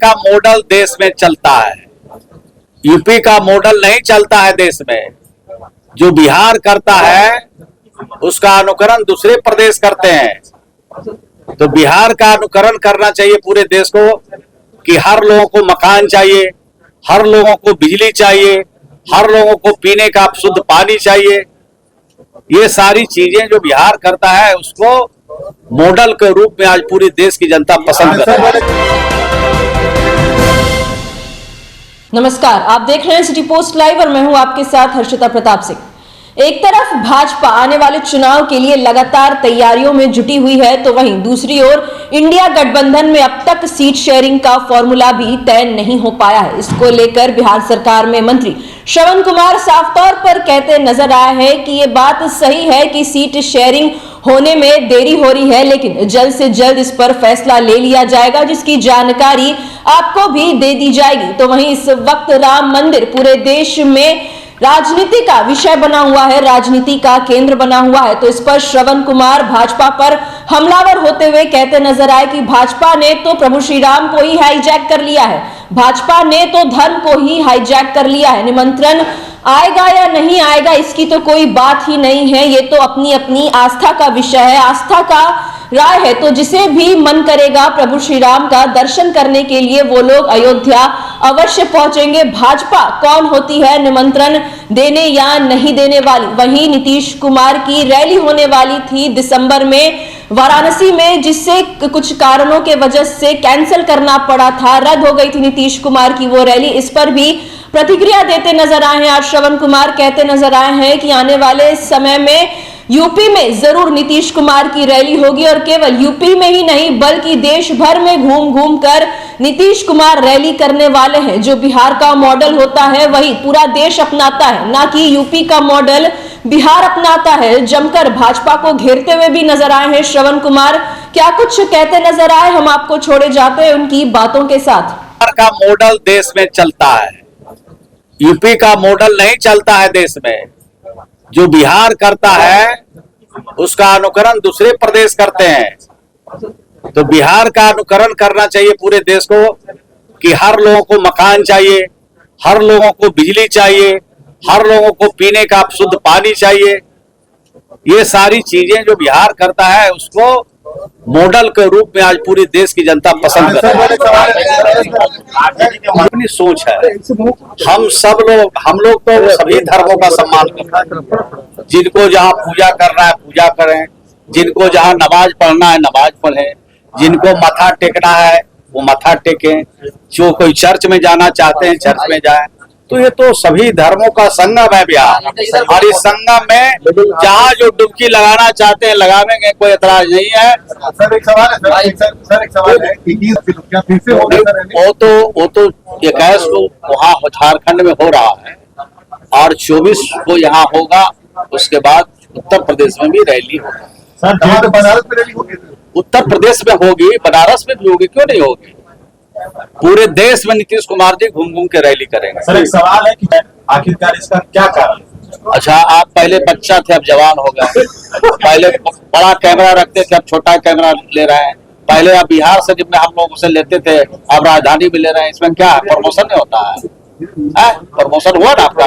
का मॉडल देश में चलता है, यूपी का मॉडल नहीं चलता है देश में। जो बिहार करता है उसका अनुकरण दूसरे प्रदेश करते हैं। तो बिहार का अनुकरण करना चाहिए पूरे देश को कि हर लोगों को मकान चाहिए, हर लोगों को बिजली चाहिए, हर लोगों को पीने का शुद्ध पानी चाहिए। ये सारी चीजें जो बिहार करता है उसको मॉडल के रूप में आज पूरी देश की जनता पसंद कर रही है। नमस्कार, आप देख रहे हैं सिटी पोस्ट लाइव और मैं हूं आपके साथ हर्षिता प्रताप सिंह। एक तरफ भाजपा आने वाले चुनाव के लिए लगातार तैयारियों में जुटी हुई है, तो वहीं दूसरी ओर इंडिया गठबंधन में अब तक सीट शेयरिंग का फॉर्मूला भी तय नहीं हो पाया है। इसको लेकर बिहार सरकार में मंत्री श्रवण कुमार साफ तौर पर कहते नजर आए हैं कि ये बात सही है कि सीट शेयरिंग होने में देरी हो रही है, लेकिन जल्द से जल्द इस पर फैसला ले लिया जाएगा, जिसकी जानकारी आपको भी दे दी जाएगी। तो वहीं इस वक्त राम मंदिर पूरे देश में राजनीति का विषय बना हुआ है, राजनीति का केंद्र बना हुआ है। तो इस पर श्रवण कुमार भाजपा पर हमलावर होते हुए कहते नजर आए कि भाजपा ने तो प्रभु श्री राम को ही हाईजैक कर लिया है, भाजपा ने तो धर्म को ही हाईजैक कर लिया है। निमंत्रण आएगा या नहीं आएगा इसकी तो कोई बात ही नहीं है, ये तो अपनी अपनी आस्था का विषय है, आस्था का राय है। तो जिसे भी मन करेगा प्रभु श्री राम का दर्शन करने के लिए वो लोग अयोध्या अवश्य पहुंचेंगे। भाजपा कौन होती है निमंत्रण देने या नहीं देने वाली? वहीं नीतीश कुमार की रैली होने वाली थी दिसंबर में वाराणसी में, जिससे कुछ कारणों के वजह से कैंसिल करना पड़ा था, रद्द हो गई थी नीतीश कुमार की वो रैली। इस पर भी प्रतिक्रिया देते नजर आए हैं। आज श्रवण कुमार कहते नजर आए हैं कि आने वाले समय में यूपी में जरूर नीतीश कुमार की रैली होगी और केवल यूपी में ही नहीं बल्कि देश भर में घूम घूम कर नीतीश कुमार रैली करने वाले हैं। जो बिहार का मॉडल होता है वही पूरा देश अपनाता है, ना कि यूपी का मॉडल बिहार अपनाता है। जमकर भाजपा को घेरते हुए भी नजर आए हैं श्रवण कुमार। क्या कुछ कहते नजर आए, हम आपको छोड़े जाते हैं उनकी बातों के साथ। बिहार का मॉडल देश में चलता है, यूपी का मॉडल नहीं चलता है देश में। जो बिहार करता है उसका अनुकरण दूसरे प्रदेश करते हैं। तो बिहार का अनुकरण करना चाहिए पूरे देश को कि हर लोगों को मकान चाहिए, हर लोगों को बिजली चाहिए, हर लोगों को पीने का शुद्ध पानी चाहिए। ये सारी चीजें जो बिहार करता है उसको मॉडल के रूप में आज पूरे देश की जनता पसंद कर रही है। अपनी सोच है। हम लोग तो सभी धर्मों का सम्मान करते हैं। जिनको जहाँ पूजा करना है पूजा करें, जिनको जहाँ नमाज पढ़ना है नमाज पढ़ें, जिनको मथा टेकना है वो मथा टेकें, जो कोई चर्च में जाना चाहते हैं चर्च में जाएं। तो ये तो सभी धर्मों का संगम है बिहार, और इस संगम में जहाँ जो डुबकी लगाना चाहते हैं लगावेंगे, कोई एतराज नहीं है। सर एक सवाल है वो तो 21 को वहाँ झारखंड में हो रहा है और 24 को यहाँ होगा। उसके बाद उत्तर प्रदेश में भी रैली होगी। सर बनारस में रैली होगी, उत्तर प्रदेश में होगी, बनारस में भी होगी, क्यों नहीं होगी? पूरे देश में नीतीश कुमार जी घूम घूम के रैली करेंगे। सर एक सवाल है कि आखिरकार इसका क्या कारण? अच्छा, आप पहले बच्चा थे अब जवान हो गए, पहले बड़ा कैमरा रखते थे अब छोटा कैमरा ले रहे हैं, पहले आप बिहार से जब हम लोग उसे लेते थे अब राजधानी में ले रहे हैं। इसमें क्या है, प्रमोशन नहीं होता है? प्रमोशन हुआ ना आपका?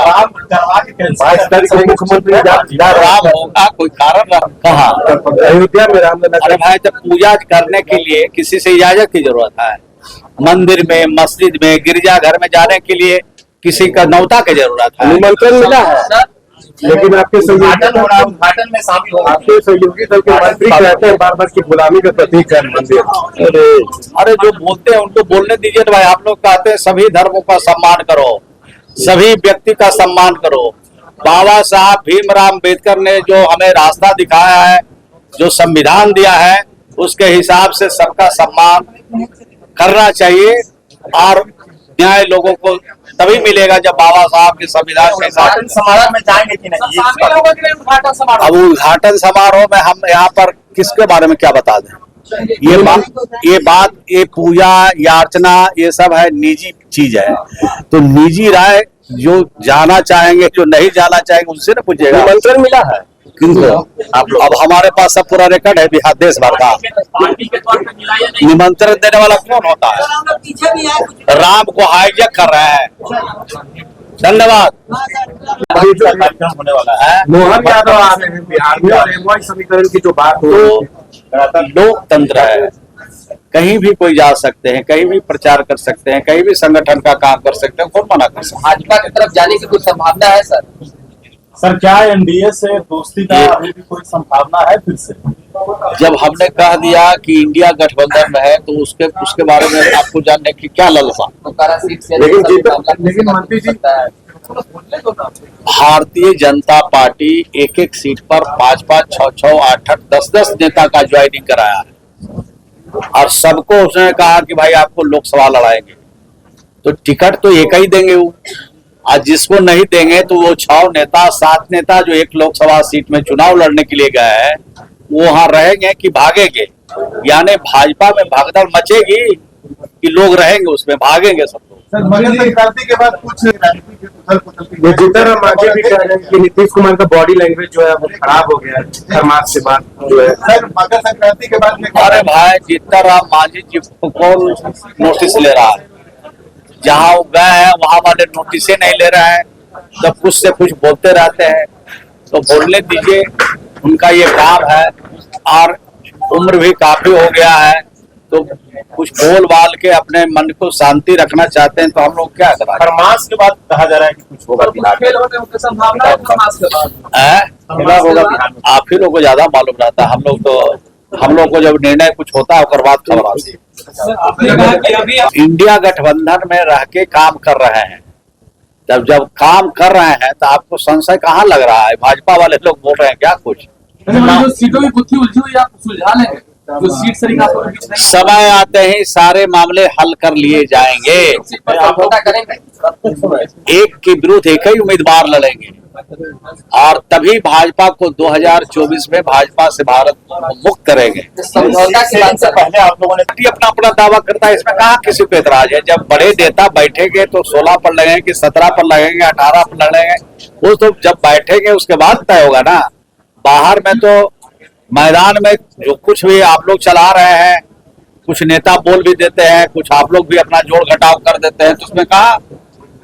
22 तारीख को मुख्यमंत्री राम होगा, कोई कारण कहा अयोध्या में राम। अरे भाई, जब पूजा करने के लिए किसी से इजाजत की जरूरत है, मंदिर में, मस्जिद में, गिरजाघर में जाने के लिए किसी का न्योता की जरूरत है। निमंत्रण मिला है, लेकिन आपके उद्घाटन में शामिल हो, आपके सहयोगी दल के मंत्री कहते हैं बार बार की गुलामी का प्रतीक है मंदिर। अरे जो बोलते हैं उनको बोलने दीजिए ना भाई। आप लोग कहते हैं सभी धर्मों का सम्मान करो, सभी व्यक्ति का सम्मान करो। बाबा साहब भीमराव अम्बेडकर ने जो हमें रास्ता दिखाया है, जो संविधान दिया है, उसके हिसाब से सबका सम्मान करना चाहिए और न्याय लोगों को तभी मिलेगा जब बाबा साहब के संविधान के साथ समारोह में जाएंगे कि नहीं? अब उद्घाटन समारोह में हम यहाँ पर किसके बारे में क्या बता दें? ये पूजा या अर्चना ये सब है, निजी चीज है। तो निजी राय जो जाना चाहेंगे, जो नहीं जाना चाहेंगे, उनसे ना पूछेगा। निमंत्रण मिला है, किनको? अब हमारे पास सब पूरा रिकॉर्ड है बिहार देश भर का। निमंत्रण देने वाला कौन होता है? राम को हाईजैक कर रहा है। धन्यवाद। अभी जो कार्यक्रम होने वाला है, मोहन यादव आ रहे हैं बिहार में और एमवाई समीकरण की जो बात हो रही है, तो लोकतंत्र है, कहीं भी कोई जा सकते हैं, कहीं भी प्रचार कर सकते हैं, कहीं भी संगठन का काम कर सकते हैं, कौन मना कर सकता है? भाजपा की तरफ जाने की कुछ संभावना है सर? क्या एनडीए से दोस्ती का अभी भी कोई संभावना है फिर से? जब हमने कह दिया कि इंडिया गठबंधन में है तो उसके बारे में आपको जानने की क्या लालसा? तो कारा सीट से लेकिन मंत्री जी भारतीय जनता पार्टी एक एक सीट पर 5-5, 6-6, 8-8, 10-10 नेता का ज्वाइनिंग कराया है और सबको उसने कहा कि भाई आपको लोकसभा लड़ाएंगे, तो टिकट तो एक ही देंगे वो। आज जिसको नहीं देंगे तो वो 6 नेता 7 नेता जो एक लोकसभा सीट में चुनाव लड़ने के लिए गए हैं वो वहां रहेंगे कि भागेंगे? यानी भाजपा में भागदौड़ मचेगी कि लोग रहेंगे उसमें, भागेंगे सब लोग? सर, मकर संक्रांति के बाद कुछ जितना मांझी भी कह रहे हैं कि नीतीश कुमार का बॉडी लैंग्वेज जो है वो खराब हो गया है खरमास के बाद जो है। सर, मकर संक्रांति के बाद में अरे भाई जितना राम मांझी जी को कौन नोटिस ले रहा है? जहाँ वो गए हैं वहां वाले नोटिस नहीं ले रहे हैं, तो कुछ से कुछ बोलते रहते हैं, तो बोलने दीजिए, उनका ये काम है और उम्र भी काफी हो गया है, तो कुछ बोल बाल के अपने मन को शांति रखना चाहते हैं, तो हम लोग क्या करें? खरमास के बाद कहा जा रहा है कि कुछ होगा बिहार में। संभावना है खरमास के बाद? क्या होगा बिहार में? आप ही लोग को ज्यादा मालूम रहता है, हम लोग को जब निर्णय कुछ होता है उसके बाद खबर आती है। इंडिया गठबंधन में रह के काम कर रहे हैं, जब काम कर रहे हैं तो आपको संशय कहाँ लग रहा है? भाजपा वाले लोग बोल रहे हैं क्या कुछ? जो सीटों की गुत्थी उलझी हुई आप सुलझा लेंगे? जो सीट सरिंग आपको बीच नहीं समय आते ही सारे मामले हल कर लिए जाएंगे। सीट पर समझौता करेंगे? एक के विरुद्ध एक ही उम्मीदवार लड़ेंगे और तभी भाजपा को 2024 में भाजपा से भारत मुक्त करेंगे। समझौता के बाद इससे पहले आप लोगों ने पार्टी अपना अपना दावा करता है, इसमें कहाँ किसी को एतराज है? जब बड़े नेता बैठेंगे तो 16 पर लगेंगे कि 17 पर लगेंगे, 18 पर लगेंगे, वो तो जब बैठेंगे उसके बाद तय होगा ना। बाहर में तो मैदान में जो कुछ भी आप लोग चला रहे हैं, कुछ नेता बोल भी देते हैं, कुछ आप लोग भी अपना जोड़ घटाव कर देते हैं, तो उसमें कहा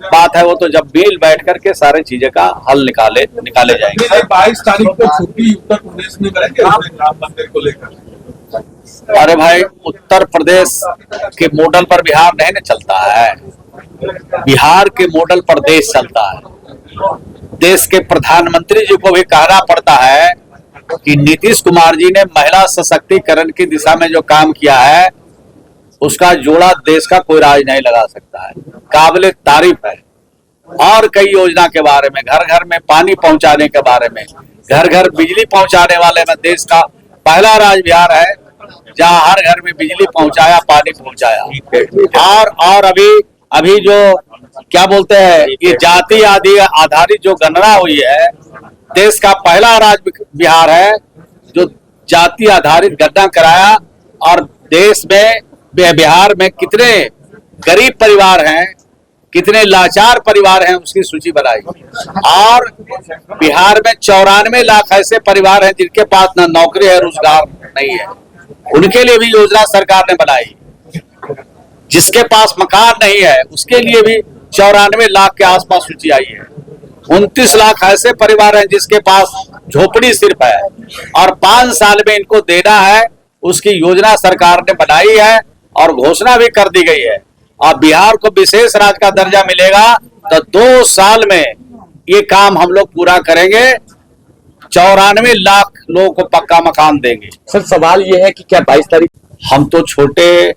बात है? वो तो जब मिल बैठ करके सारे चीजें का हल निकाले जाएंगे। 22 तारीख को छुट्टी उत्तर प्रदेश में करेंगे राम मंदिर को लेकर। अरे भाई उत्तर प्रदेश के मॉडल पर बिहार नहीं न चलता है, बिहार के मॉडल पर देश चलता है। देश के प्रधानमंत्री जी को भी कहना पड़ता है कि नीतीश कुमार जी ने महिला सशक्तिकरण की दिशा में जो काम किया है उसका जोड़ा देश का कोई राज नहीं लगा सकता है, काबिले तारीफ है। और कई योजना के बारे में, घर घर में पानी पहुंचाने के बारे में, घर घर बिजली पहुंचाने वाले में देश का पहला राज्य बिहार है जहां हर घर में बिजली पहुंचाया, पानी पहुंचाया। और अभी जो क्या बोलते हैं, ये जाति आदि आधारित जो गणना हुई है, देश का पहला राज्य बिहार है जो जाति आधारित गणना कराया और देश में बिहार में कितने गरीब परिवार हैं, कितने लाचार परिवार हैं उसकी सूची बनाई। और बिहार में 94 लाख ऐसे परिवार हैं जिनके पास न नौकरी है, रोजगार नहीं है, उनके लिए भी योजना सरकार ने बनाई। जिसके पास मकान नहीं है उसके लिए भी 94 लाख के आसपास सूची आई है। 29 लाख ऐसे परिवार हैं जिसके पास झोपड़ी सिर्फ है और 5 साल में इनको देना है, उसकी योजना सरकार ने बनाई है और घोषणा भी कर दी गई है। और बिहार को विशेष राज्य का दर्जा मिलेगा तो 2 साल में ये काम हम लोग पूरा करेंगे, 94 लाख लोगों को पक्का मकान देंगे। सर सवाल ये है कि क्या 22 तारीख हम तो छोटे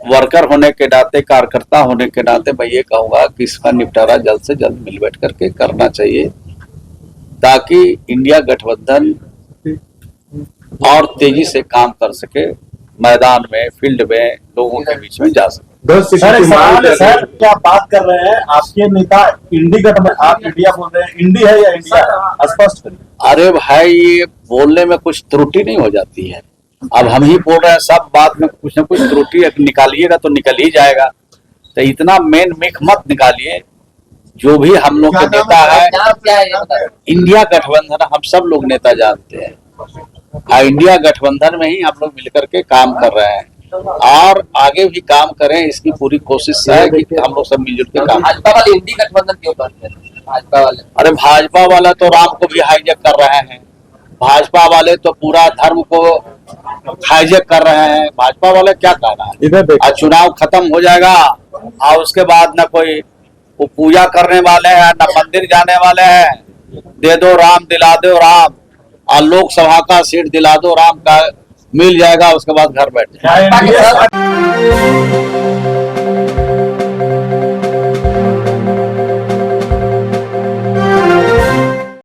वर्कर होने के नाते, कार्यकर्ता होने के नाते मैं ये कहूंगा कि इसका निपटारा जल्द से जल्द मिल बैठ करके करना चाहिए ताकि इंडिया गठबंधन और तेजी से काम कर सके, मैदान में, फील्ड में लोगों के बीच में जा सके। 10 सर एक सवाल है, सर सीट क्या बात कर रहे हैं आपके नेता इंडी गठ में, आप इंडिया बोल रहे हैं, इंडी है या इंडिया है? स्पष्ट करिए। अरे भाई ये बोलने में कुछ त्रुटि नहीं हो जाती है? अब हम ही बोल रहे हैं, सब बात में कुछ न कुछ त्रुटि निकालिएगा तो निकल ही जाएगा, तो इतना मेन मिख मत निकालिए। जो भी हम लोग के नेता है, क्या है ये बताइए। इंडिया गठबंधन हम सब लोग नेता जानते हैं। इंडिया गठबंधन में ही हम लोग मिलकर के काम कर रहे हैं और आगे भी काम करें, इसकी पूरी कोशिश है कि हम लोग सब मिलजुल के काम करें। भाजपा वाले इंडी गठबंधन क्यों करते हैं? भाजपा वाले अरे भाजपा वाला तो राम को भी हाईजैक कर रहे हैं, भाजपा वाले तो पूरा धर्म को हाईजैक कर रहे हैं। भाजपा वाले क्या कहना है, इधर देखो। आज चुनाव खत्म हो जाएगा और उसके बाद न कोई वो पूजा करने वाले हैं न मंदिर जाने वाले हैं। दे दो राम दिला दो राम, और लोकसभा का सीट दिला दो राम का, मिल जाएगा, उसके बाद घर बैठ जाए। क्या NDA